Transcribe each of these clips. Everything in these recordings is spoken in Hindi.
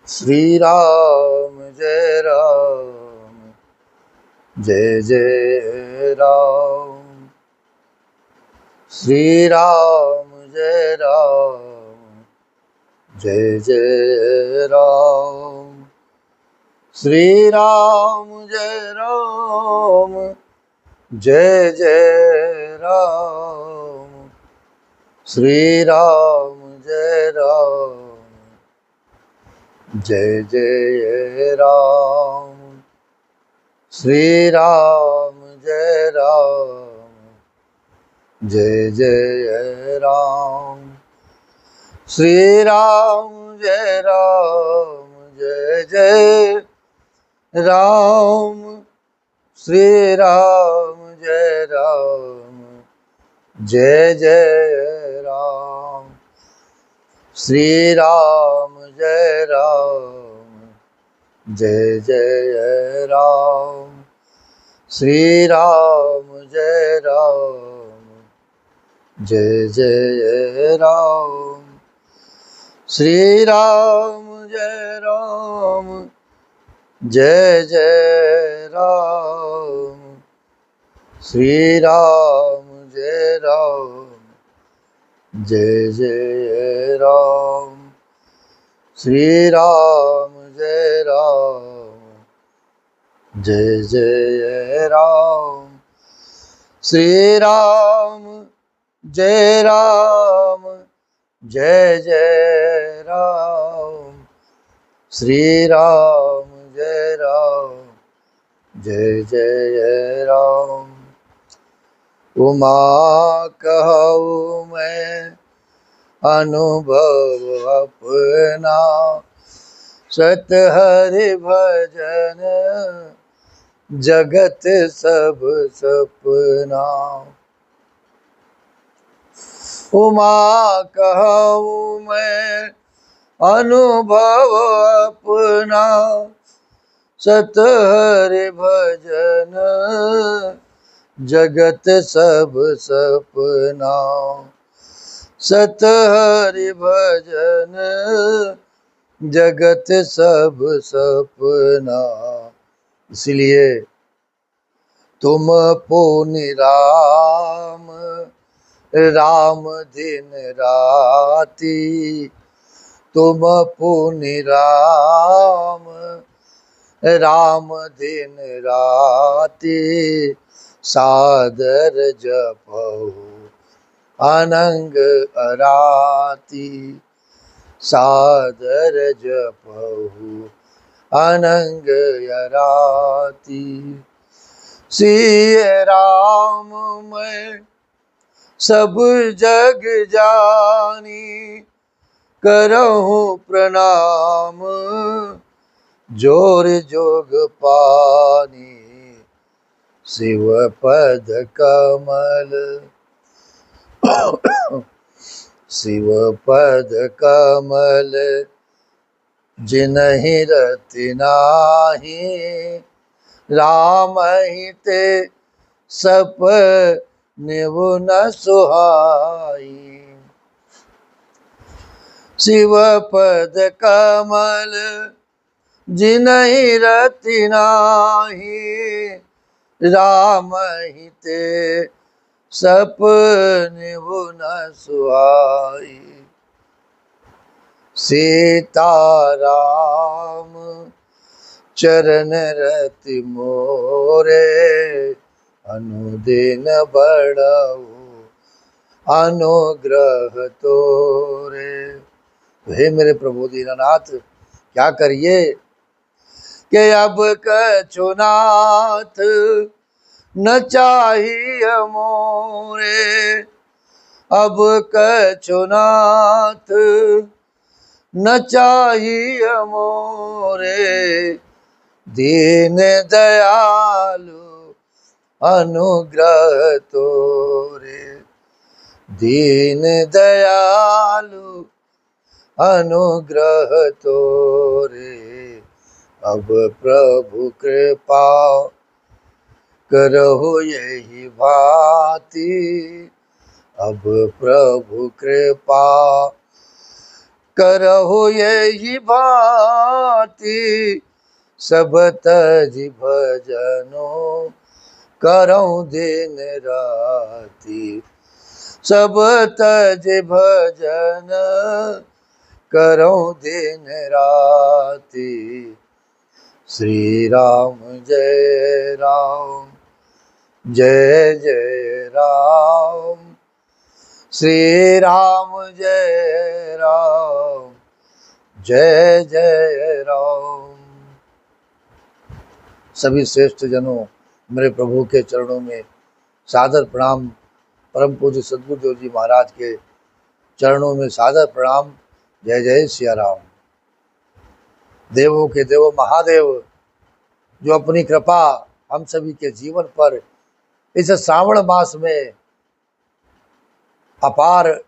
श्री राम जय राम जय जय राम। श्री राम जय राम जय जय राम। श्री राम जय राम जय जय राम। श्री राम जय राम जय जय राम। श्री राम जय राम जय जय राम। श्री राम जय राम जय जय राम। श्री राम जय राम जय जय राम। श्री राम जय राम जय जय राम। श्री राम जय राम जय जय राम। श्री राम जय राम जय जय राम। श्री राम जय राम जय जय राम। श्री राम जय राम जय जय राम। श्री राम जय राम जय जय राम। श्री राम जय राम जय जय राम। उमा कहूँ मैं अनुभव अपना, सत हरि भजन जगत सब सपना। उमा कहूँ मैं अनुभव अपना, सत हरि भजन जगत सब सपना। सत हरि भजन जगत सब सपना। इसलिए तुम पुनि राम राम दिन राती। तुम पुनि राम राम दिन राती। सादर जपहु अनंग अराती। सादर जपहु अनंग अराती। सिय राम मैं सब जग जानी, करहूँ प्रणाम जोर जोग पानी। शिव पद कमल शिव पद कमल जिनहि रति नाही। राम ही ते सपने न सुहाई। शिव पद कमल जिनहि रति नाही। राम ही ते सपने न सुहाई। सीता राम चरण रति मोरे, अनुदिन बढ़ऊ अनुग्रह तोरे। हे मेरे प्रभु दीननाथ, क्या करिए कि अब कछुनाथ न चाहिए मोरे। अब कछुनाथ न चाहिए मोरे। दीन दयालु अनुग्रह तोरे। दीन दयालु अनुग्रह तोरे। अब प्रभु कृपा करहु यही भांति। अब प्रभु कृपा करहो यही भांति, सब तज भजनो करऊं दिन राति। सब तज भजन करऊं दिन राति। श्री राम जय राम, जय जय राम। श्री राम जय राम, जय जय राम। सभी श्रेष्ठ जनों, मेरे प्रभु के चरणों में सादर प्रणाम। परम पूज्य सद्गुरुदेव जी महाराज के चरणों में सादर प्रणाम। जय जय सिया राम। देवों के देव महादेव, जो अपनी कृपा हम सभी के जीवन पर इस श्रावण मास में अपार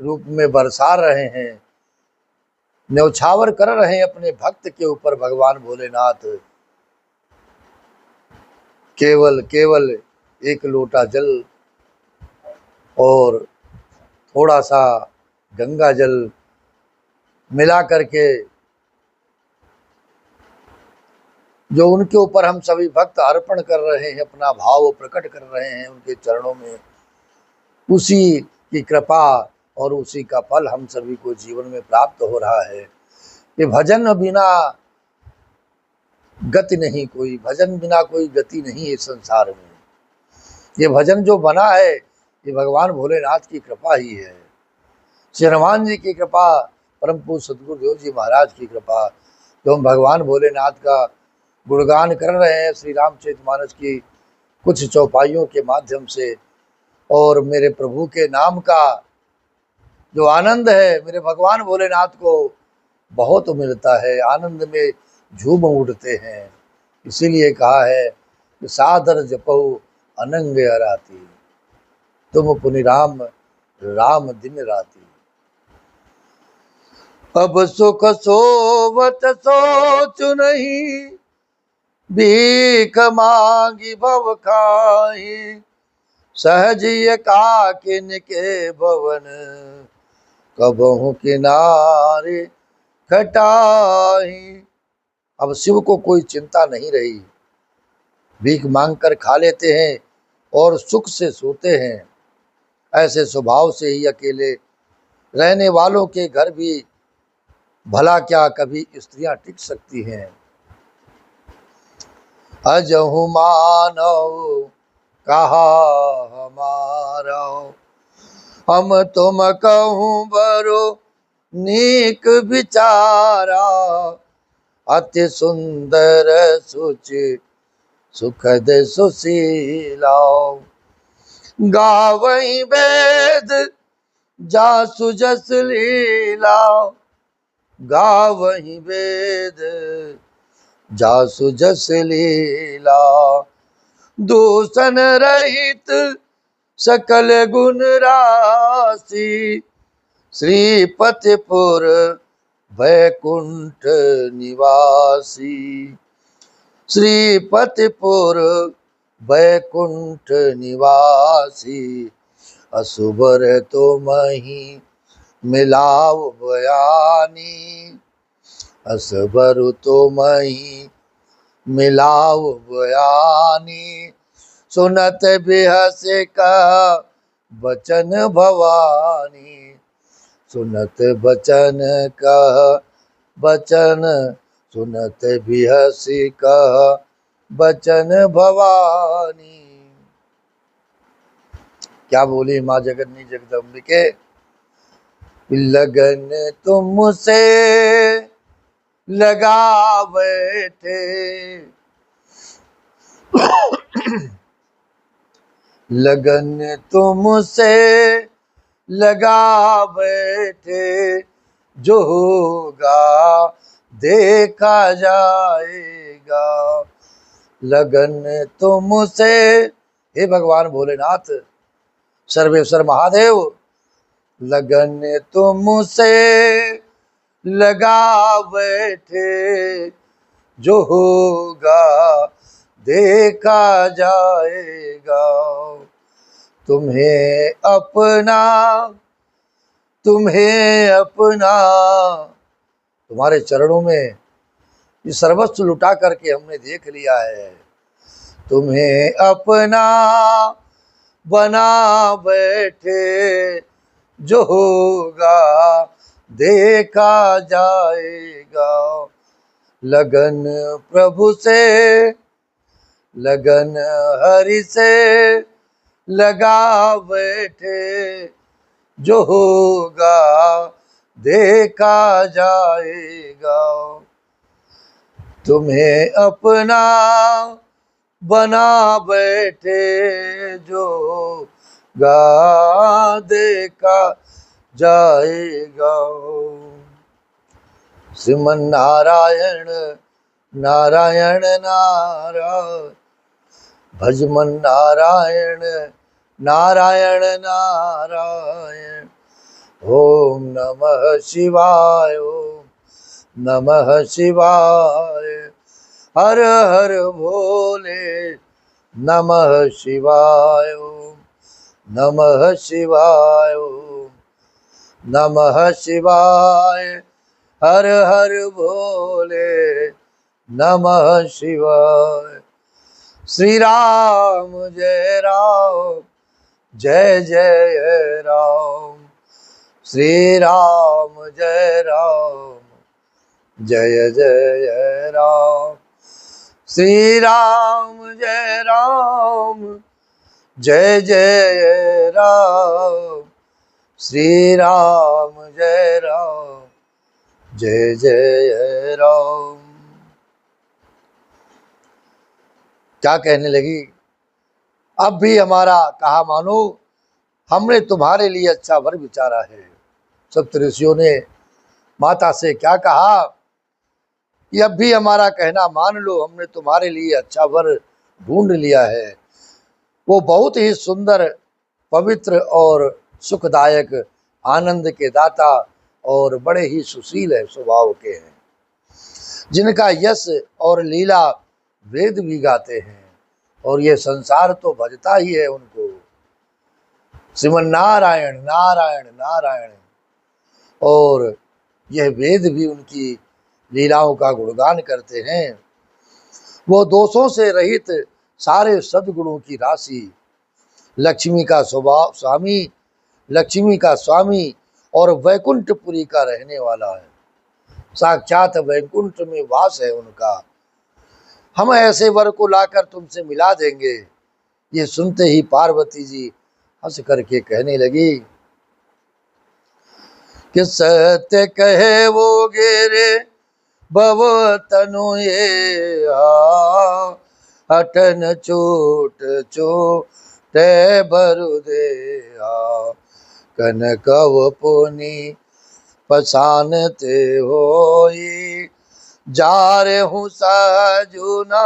रूप में बरसा रहे हैं, न्यौछावर कर रहे हैं अपने भक्त के ऊपर भगवान भोलेनाथ। केवल केवल एक लोटा जल और थोड़ा सा गंगा जल मिला करके जो उनके ऊपर हम सभी भक्त अर्पण कर रहे हैं, अपना भाव प्रकट कर रहे हैं उनके चरणों में, उसी की कृपा और उसी का फल हम सभी को जीवन में प्राप्त हो रहा है। ये भजन बिना गति नहीं, कोई भजन बिना कोई गति नहीं है संसार में। ये भजन जो बना है ये भगवान भोलेनाथ की कृपा ही है। श्री हनुमान जी की कृपा, परम पूज्य सद्गुरुदेव जी महाराज की कृपा, जो हम भगवान भोलेनाथ का गुणगान कर रहे हैं श्री रामचरितमानस की कुछ चौपाइयों के माध्यम से, और मेरे प्रभु के नाम का जो आनंद है मेरे भगवान भोलेनाथ को बहुत मिलता है, आनंद में झूम उठते हैं। इसीलिए कहा है कि सादर जपो अनंग अराती, तुम पुनि राम राम दिन राती। अब सुख सोवत सोचु नहीं, भीख मांगी भव खाही। सहज एकाकिन के भवन, कबहु किनारे खटाही। अब शिव को कोई चिंता नहीं रही, भीख मांग कर खा लेते हैं और सुख से सोते हैं। ऐसे स्वभाव से ही अकेले रहने वालों के घर भी भला क्या कभी स्त्रियां टिक सकती हैं। अजहु मानव कहा हमारा, हम तुम कहूँ बरो नीक विचारा। अति सुंदर सुचि सुखद सुशीला, गावई वेद जासु जस लीला। गावई वेद जासु जस लीला, दूषण रहित सकल गुण राशि। श्रीपतिपुर वैकुंठ निवासी, श्रीपतिपुर वैकुंठ निवासी। असुबर तुमहि मिलाव बयानी, असबर तुमहि मिलाव बयानी। सुनत बिहस का बचन भवानी, सुनत बचन कह बचन। सुनत बिहस कह बचन भवानी। क्या बोली माँ जगन्नी जगदम्बिके, लगन तुमसे लगा बैठे। लगन तुमसे लगा बैठे, जो होगा देखा जाएगा। लगन तुमसे, हे भगवान भोलेनाथ सर्वेश्वर महादेव, लगन तुमसे लगा बैठे, जो होगा देखा जाएगा। जाएगा। 'तुम्हें अपना तुम्हें अपना, तुम्हारे चरणों में ये सर्वस्व लुटा करके हमने देख लिया है। तुम्हें अपना बना बैठे, जो होगा देखा जाएगा। लगन प्रभु से, लगन हरि से लगा बैठे, जो होगा देखा जाएगा। तुम्हें अपना बना बैठे, जो गा देखा जाएगा। श्रीमन नारायण नारायण नारायण, भजमन नारायण नारायण नारायण। ओम नमः शिवाय, ओम नमः शिवाय। हर हर भोले, नमः शिवाय, ओम नमः शिवाय, ओम नमः शिवाय। हर हर भोले, नमः शिवाय। श्री राम जय राम, जय जय राम। श्री राम जय राम, जय जय राम। श्री राम जय राम, जय जय राम। श्री राम जय राम, जय जय राम। क्या कहने लगी? अब भी हमारा कहा मानो, हमने तुम्हारे लिए अच्छा वर विचारा है। सप्त ऋषियों ने माता से क्या कहा कि अब भी हमारा कहना मान लो, हमने तुम्हारे लिए अच्छा वर ढूंढ लिया है। वो बहुत ही सुंदर, पवित्र और सुखदायक, आनंद के दाता और बड़े ही सुशील है स्वभाव के हैं, जिनका यश और लीला वेद भी गाते हैं, और ये संसार तो भजता ही है उनको। श्रीमन नारायण नारायण नारायण, और यह वेद भी उनकी लीलाओं का गुणगान करते हैं। वो दोषों से रहित सारे सद्गुणों की राशि, लक्ष्मी का स्वभाव स्वामी, लक्ष्मी का स्वामी और वैकुंठपुरी का रहने वाला है। साक्षात वैकुंठ में वास है उनका। हम ऐसे वर को लाकर तुमसे मिला देंगे। ये सुनते ही पार्वती जी हंस करके कहने लगी कि सत्य कहे वो गेरे भव तनु ये हठन चोट चोटे बरु दे कनकव पुनि पसानते होई जारे हूँ साजुना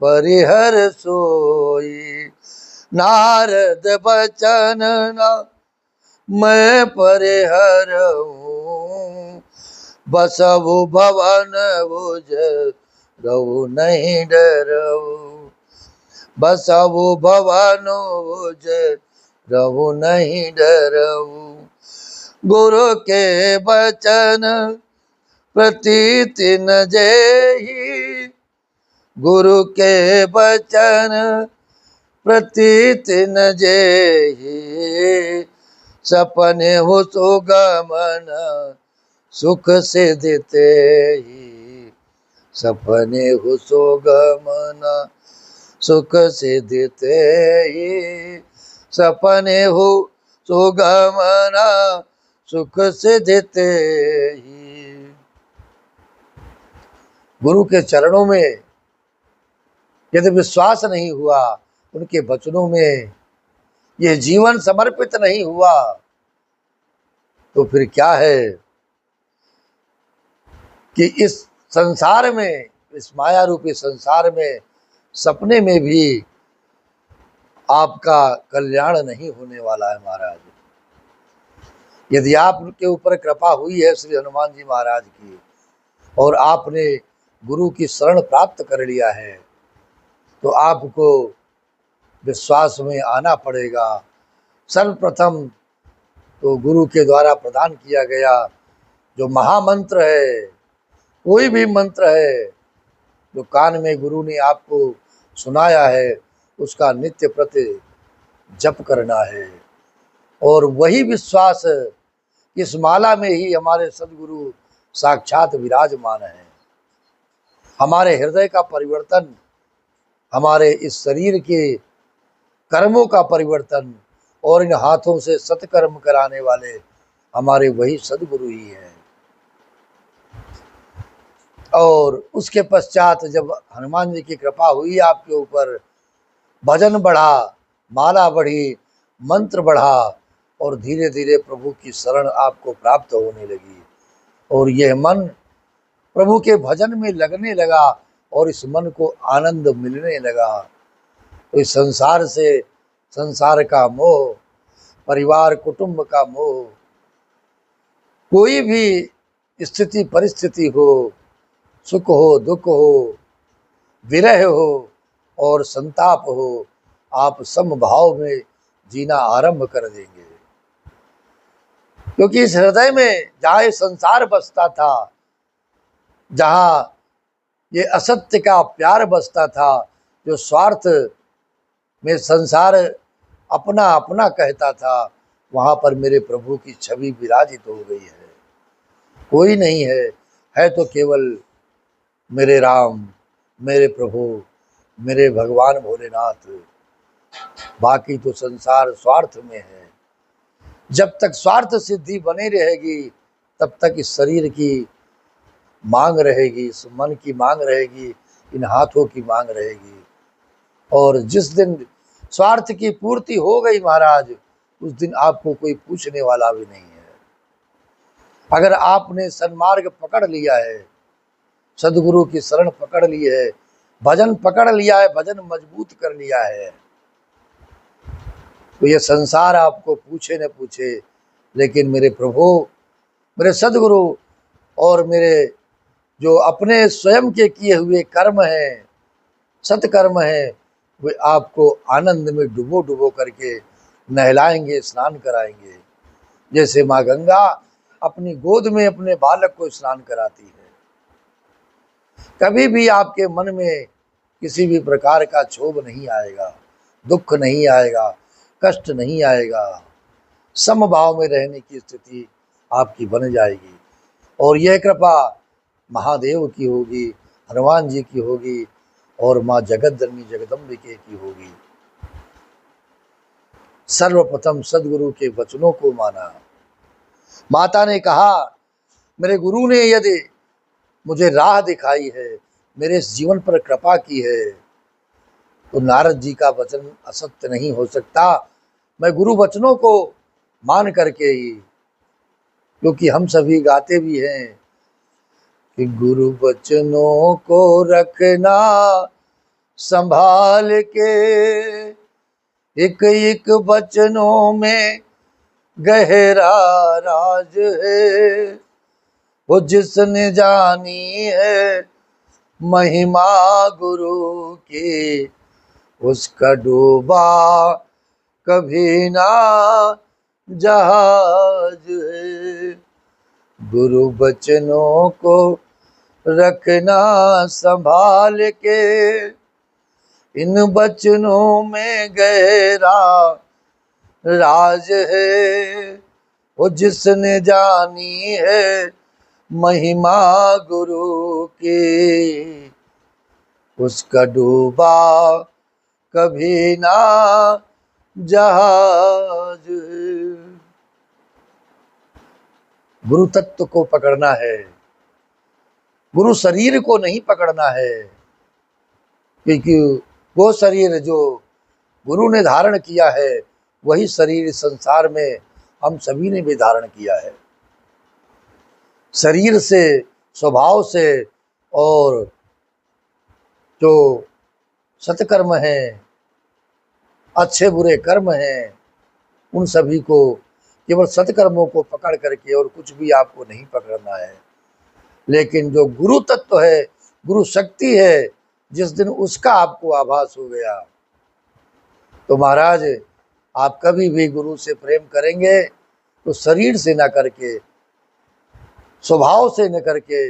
परिहर सोई। नारद बचन ना मैं परिहर हूँ, बसवु भवन बुझ रहु नहीं डरऊ। बसवु भवन बुझ रहु नहीं डरऊ। गुरु के बचन प्रतीति न जेहि, गुरु के बचन प्रतीति न जेहि। सपने हो सुगमन सुख सिद्धते ही, सपने हो सुगमन सुख सिद्धते ही। सपने हो सुगमन सुख सिद्धते ही। गुरु के चरणों में यदि विश्वास नहीं हुआ, उनके वचनों में यह जीवन समर्पित नहीं हुआ, तो फिर क्या है कि इस संसार में, इस माया रूपी संसार में, सपने में भी आपका कल्याण नहीं होने वाला है महाराज। यदि आपके ऊपर कृपा हुई है श्री हनुमान जी महाराज की, और आपने गुरु की शरण प्राप्त कर लिया है, तो आपको विश्वास में आना पड़ेगा। सर्वप्रथम तो गुरु के द्वारा प्रदान किया गया जो महामंत्र है, कोई भी मंत्र है जो कान में गुरु ने आपको सुनाया है, उसका नित्य प्रति जप करना है। और वही विश्वास इस माला में ही हमारे सदगुरु साक्षात विराजमान है। हमारे हृदय का परिवर्तन, हमारे इस शरीर के कर्मों का परिवर्तन और इन हाथों से सत्कर्म कराने वाले हमारे वही सदगुरु ही हैं। और उसके पश्चात जब हनुमान जी की कृपा हुई आपके ऊपर, भजन बढ़ा, माला बढ़ी, मंत्र बढ़ा और धीरे धीरे प्रभु की शरण आपको प्राप्त होने लगी और यह मन प्रभु के भजन में लगने लगा और इस मन को आनंद मिलने लगा। तो इस संसार से, संसार का मोह, परिवार कुटुंब का मोह, कोई भी स्थिति परिस्थिति हो, सुख हो, दुख हो, विरह हो और संताप हो, आप समभाव में जीना आरंभ कर देंगे। क्योंकि इस हृदय में जहाँ ये संसार बसता था, जहाँ ये असत्य का प्यार बसता था, जो स्वार्थ में संसार अपना अपना कहता था, वहाँ पर मेरे प्रभु की छवि विराजित हो गई है। कोई नहीं है तो केवल मेरे राम, मेरे प्रभु, मेरे भगवान भोलेनाथ। बाकी तो संसार स्वार्थ में है। जब तक स्वार्थ सिद्धि बनी रहेगी तब तक इस शरीर की मांग रहेगी, इस मन की मांग रहेगी, इन हाथों की मांग रहेगी। और जिस दिन स्वार्थ की पूर्ति हो गई महाराज, उस दिन आपको कोई पूछने वाला भी नहीं है। अगर आपने सन्मार्ग पकड़ लिया है, सदगुरु की शरण पकड़ ली है, भजन पकड़ लिया है, भजन मजबूत कर लिया है, तो ये संसार आपको पूछे न पूछे, लेकिन मेरे प्रभु, मेरे सदगुरु और मेरे जो अपने स्वयं के किए हुए कर्म हैं, सत्कर्म हैं, वे आपको आनंद में डुबो डुबो करके नहलाएंगे, स्नान कराएंगे। जैसे माँ गंगा अपनी गोद में अपने बालक को स्नान कराती है। कभी भी आपके मन में किसी भी प्रकार का क्षोभ नहीं आएगा, दुख नहीं आएगा, कष्ट नहीं आएगा। समभाव में रहने की स्थिति आपकी बन जाएगी। और यह कृपा महादेव की होगी, हनुमान जी की होगी और माँ जगतजननी जगदम्बिके की होगी। सर्वप्रथम सदगुरु के वचनों को माना। माता ने कहा, मेरे गुरु ने यदि मुझे राह दिखाई है, मेरे इस जीवन पर कृपा की है, तो नारद जी का वचन असत्य नहीं हो सकता। मैं गुरु वचनों को मान करके ही, क्योंकि हम सभी गाते भी हैं कि गुरु वचनों को रखना संभाल के, एक एक वचनों में गहरा राज है, वो जिसने जानी है महिमा गुरु की, उसका डूबा कभी ना जहाज है। गुरु वचनों को रखना संभाल के, इन वचनों में गहरा राज है, वो जिसने जानी है महिमा गुरु की, उसका डूबा कभी ना जहाज। गुरु तत्व को पकड़ना है, गुरु शरीर को नहीं पकड़ना है, क्योंकि वो शरीर जो गुरु ने धारण किया है, वही शरीर संसार में हम सभी ने भी धारण किया है। शरीर से, स्वभाव से और जो सत्कर्म हैं, अच्छे बुरे कर्म हैं, उन सभी को, केवल सत्कर्मों को पकड़ करके और कुछ भी आपको नहीं पकड़ना है। लेकिन जो गुरु तत्व है, गुरु शक्ति है, जिस दिन उसका आपको आभास हो गया, तो महाराज आप कभी भी गुरु से प्रेम करेंगे तो शरीर से न करके, स्वभाव से न करके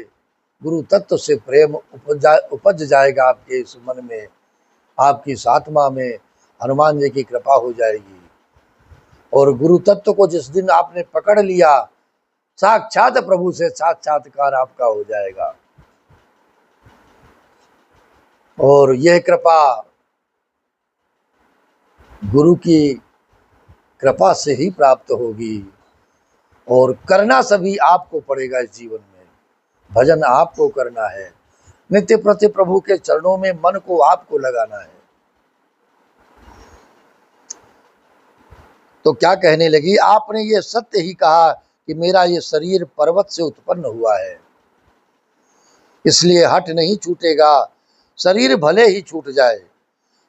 गुरु तत्व से प्रेम उपज जाएगा आपके इस मन में, आपकी इस आत्मा में। हनुमान जी की कृपा हो जाएगी। और गुरु तत्व को जिस दिन आपने पकड़ लिया, साक्षात प्रभु से साक्षात्कार आपका हो जाएगा। और यह कृपा गुरु की कृपा से ही प्राप्त होगी। और करना सभी आपको पड़ेगा इस जीवन में। भजन आपको करना है, नित्य प्रति प्रभु के चरणों में मन को आपको लगाना है। तो क्या कहने लगी, आपने ये सत्य ही कहा कि मेरा ये शरीर पर्वत से उत्पन्न हुआ है, इसलिए हट नहीं छूटेगा। शरीर भले ही छूट जाए,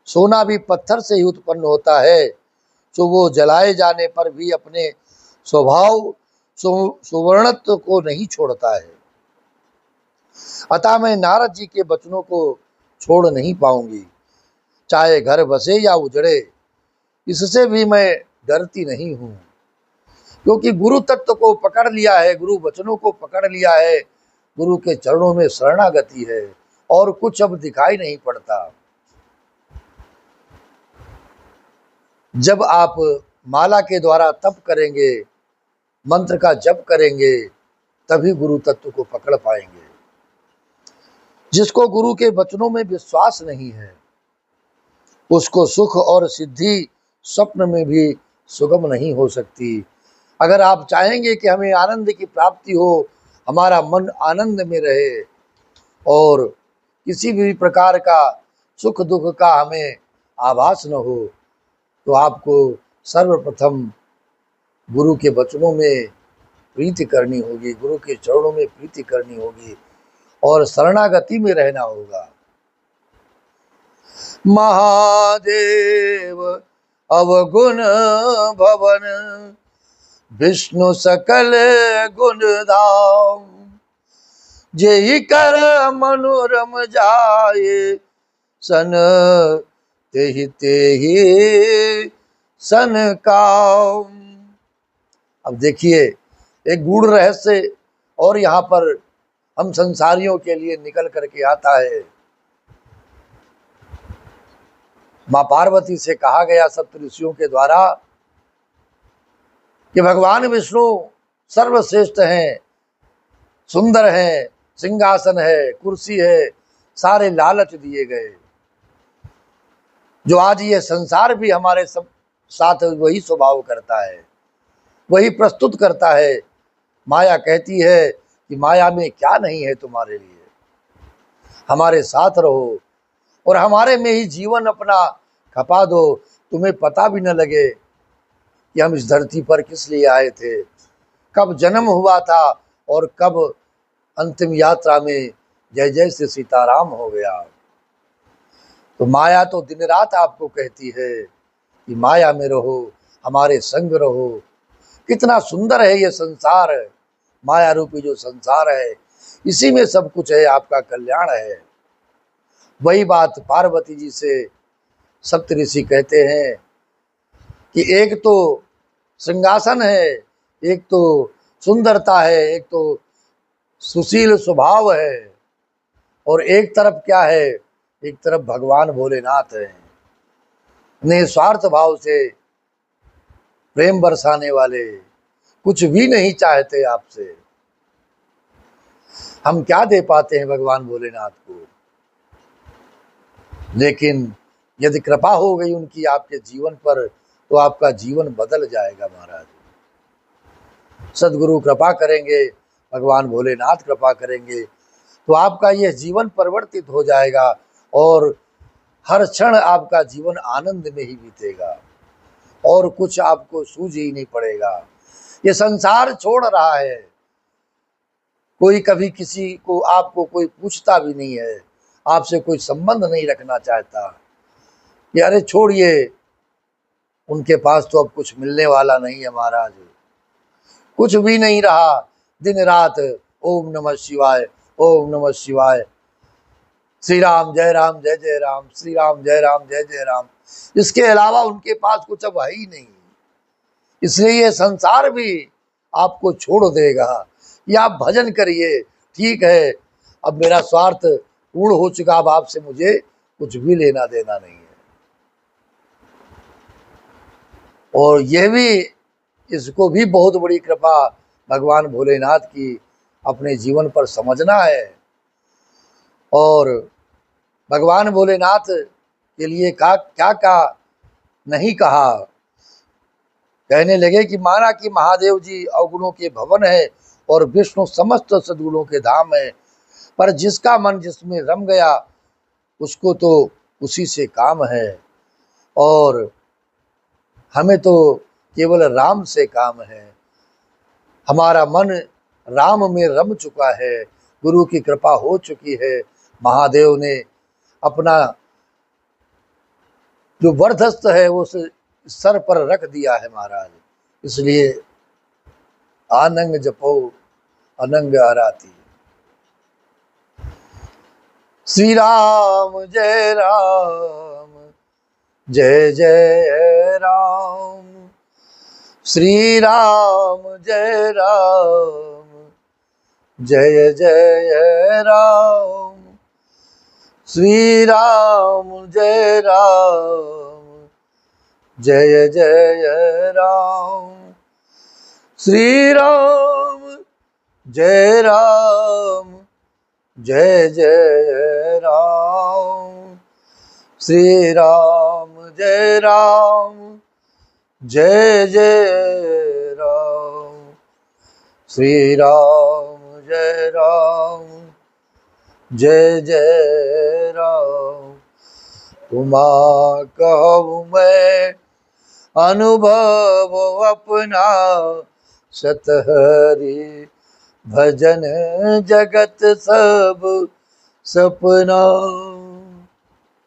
सोना भी पत्थर से ही उत्पन्न होता है, तो वो जलाए जाने पर भी अपने स्वभाव सुवर्णत्व को नहीं छोड़ता है। अतः मैं नारद जी के वचनों को छोड़ नहीं पाऊंगी, चाहे घर बसे या उजड़े, इससे भी मैं डरती नहीं हूं। क्योंकि गुरु तत्व को पकड़ लिया है, गुरु वचनों को पकड़ लिया है, गुरु के चरणों में शरणागति है, और कुछ अब दिखाई नहीं पड़ता। जब आप माला के द्वारा तप करेंगे, मंत्र का जप करेंगे, तभी गुरु तत्व को पकड़ पाएंगे। जिसको गुरु के वचनों में विश्वास नहीं है, उसको सुख और सिद्धि स्वप्न में भी सुगम नहीं हो सकती। अगर आप चाहेंगे कि हमें आनंद की प्राप्ति हो, हमारा मन आनंद में रहे और किसी भी प्रकार का सुख दुख का हमें आभास न हो, तो आपको सर्वप्रथम गुरु के वचनों में प्रीति करनी होगी, गुरु के चरणों में प्रीति करनी होगी और शरणागति में रहना होगा। महादेव अवगुण भवन, विष्णु सकल गुण धाम, जेहि कर मनोरम जाए, सन तेहि तेहि सन काम। अब देखिए, एक गूढ़ रहस्य और यहाँ पर हम संसारियों के लिए निकल करके आता है। माँ पार्वती से कहा गया सप्त ऋषियों के द्वारा कि भगवान विष्णु सर्वश्रेष्ठ हैं, सुंदर हैं, सिंहासन है, कुर्सी है, सारे लालच दिए गए। जो आज ये संसार भी हमारे सब साथ वही स्वभाव करता है, वही प्रस्तुत करता है। माया कहती है कि माया में क्या नहीं है तुम्हारे लिए, हमारे साथ रहो और हमारे में ही जीवन अपना खपा दो, तुम्हें पता भी न लगे कि हम इस धरती पर किस लिए आए थे, कब जन्म हुआ था और कब अंतिम यात्रा में जय जय से सीताराम हो गया। तो माया तो दिन रात आपको कहती है कि माया में रहो, हमारे संग रहो। कितना सुंदर है ये संसार, माया रूपी जो संसार है, इसी में सब कुछ है, आपका कल्याण है। वही बात पार्वती जी से सप्त ऋषि कहते हैं कि एक तो सिंहासन है, एक तो सुंदरता है, एक तो सुशील स्वभाव है, और एक तरफ क्या है, एक तरफ भगवान भोलेनाथ है, निस्वार्थ भाव से प्रेम बरसाने वाले, कुछ भी नहीं चाहते आपसे। हम क्या दे पाते हैं भगवान भोलेनाथ को, लेकिन यदि कृपा हो गई उनकी आपके जीवन पर, तो आपका जीवन बदल जाएगा महाराज। सदगुरु कृपा करेंगे, भगवान भोलेनाथ कृपा करेंगे, तो आपका यह जीवन परिवर्तित हो जाएगा और हर क्षण आपका जीवन आनंद में ही बीतेगा और कुछ आपको सूझ ही नहीं पड़ेगा। ये संसार छोड़ रहा है, कोई कभी किसी को आपको कोई पूछता भी नहीं है, आपसे कोई संबंध नहीं रखना चाहता कि अरे छोड़िए, उनके पास तो अब कुछ मिलने वाला नहीं है महाराज, कुछ भी नहीं रहा। दिन रात ओम नमः शिवाय, ओम नमः शिवाय, श्री राम जय राम जय जय राम, श्री राम जय राम जय जय राम, इसके अलावा उनके पास कुछ अब है ही नहीं। इसलिए ये संसार भी आपको छोड़ देगा। या आप भजन करिए, ठीक है, अब मेरा स्वार्थ पूर्ण हो चुका, अब आपसे मुझे कुछ भी लेना देना नहीं है। और यह भी, इसको भी बहुत बड़ी कृपा भगवान भोलेनाथ की अपने जीवन पर समझना है। और भगवान भोलेनाथ के लिए क्या नहीं कहा। कहने लगे कि माना कि महादेव जी अवगुणों के भवन है और विष्णु समस्त सद्गुणों के धाम है, पर जिसका मन जिसमें रम गया उसको तो उसी से काम है, और हमें तो केवल राम से काम है। हमारा मन राम में रम चुका है, गुरु की कृपा हो चुकी है। महादेव ने अपना जो वरदस्त है वो सर पर रख दिया है महाराज। इसलिए आनंग जपो अनंग आराती। श्री राम जय राम जय जय राम, श्री राम जय राम जय जय राम, श्री राम जय राम जय जय राम, श्री राम जय राम जय जय राम, श्री राम जय राम जय जय राम, श्री राम जय राम जय जय राम। तुमा कहूँ मैं अनुभव अपना, सतहरि भजन जगत सब सपना।